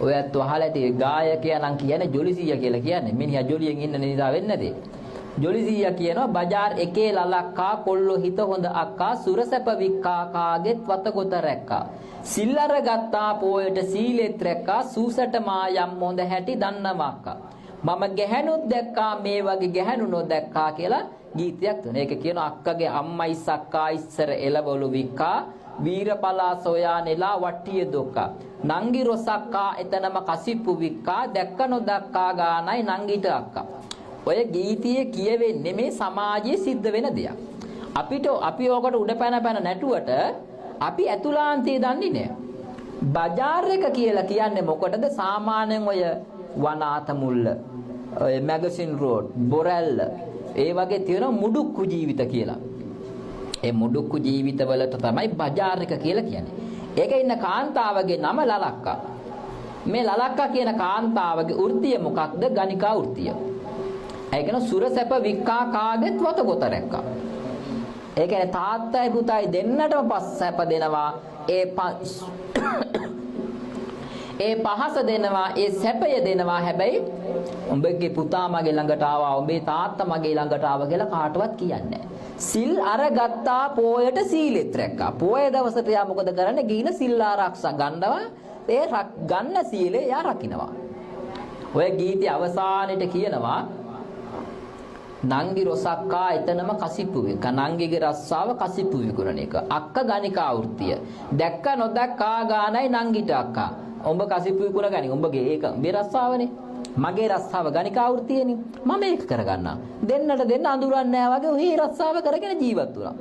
ඔයත් අහලා ඇති ගායකයා නම් කියන්නේ ජොලිසීයා කියලා කියන්නේ. මිනිහා ජොලියෙන් ඉන්න නිසා වෙන්නේ නැති. ජොලිසීයා කියනවා බජාර් එකේ ලලක්කා කොල්ලෝ හිත හොඳ අක්කා සුරසැප වික්කා කාගෙත් වතගොත රැක්කා. සිල්ලර ගත්තා පොයට සීලෙත් රැක්කා සූසට මා යම් හොඳ හැටි දන්නවක්කා. මම ගැහැණුත් දැක්කා මේ වගේ ගැහැණු නොදැක්කා කියලා ගීතයක් තුන. ඒක කියන අක්කගේ අම්මයි සක්කා ඉස්සර එළවලු වික්කා වීරපලා සොයා නෙලා වට්ටිය දොක්කා. නංගි රොසක්කා එතනම කසිප්පු වික්කා දැක්ක නොදක්කා ගානයි නංගිට අක්කා. ඔය ගීතියේ කියවෙන්නේ මේ සමාජයේ සිද්ධ වෙන දෙයක්. අපි ඕකට උඩ පැන නැටුවට අපි ඇතුළාන්තයේ දන්නේ නැහැ. බජාර් එක කියලා කියන්නේ මොකටද? සාමාන්‍යයෙන් ඔය වනාත මුල්ල, ඔය මැගසින් රෝඩ්, බොරැල්ල, ඒ වගේ තියෙන මුඩුක්කු ජීවිත කියලා. ඒ මුඩුක්කු ජීවිතවලට තමයි බජාර් එක කියලා කියන්නේ. ඒකේ ඉන්න කාන්තාවගේ නම ලලක්කා. මේ ලලක්කා කියන කාන්තාවගේ වෘත්තිය මොකක්ද? ගණිකා වෘත්තිය. ඒ කියන්නේ සුරසැප වික්කා කාගෙත් වතගොත රැක්කා. ඒ කියන්නේ තාත්තයි පුතයි දෙන්නටම පස්සැප දෙනවා. ඒ පහස දෙනවා, ඒ සැපය දෙනවා. හැබැයි උඹගේ පුතා මගේ ළඟට ආවා, උඹේ තාත්තා මගේ ළඟට ආවා කියලා කාටවත් කියන්නේ නැහැ. සිල් අරගත්තා පොයට සීලෙත් රැක්කා. පොය දවසට යා මොකද කරන්නේ? ගිහින සිල් ආරක්ෂා ගන්නවා. ඒ ගන්න සීලය යා රකින්නවා. ඔය ගීතේ අවසානයේට කියනවා නංගි රොසක්කා එතනම කසිප්පු වික. නංගිගේ රස්සාව කසිප්පු විකුණන එක. අක්ක ගණිකා වෘත්තිය. දැක්ක නොදැක්කා ගානයි නංගිට අක්කා. උඹ කසිප්පු විකුණ ගනි. උඹගේ ඒක මේ රස්සාවනේ. මගේ රස්සාව ගණිකා වෘත්තියනේ. මම ඒක කරගන්නවා. දෙන්නට දෙන්න අඳුරන්නේ නැහැ වගේ ඔහි රස්සාව කරගෙන ජීවත් වුණා.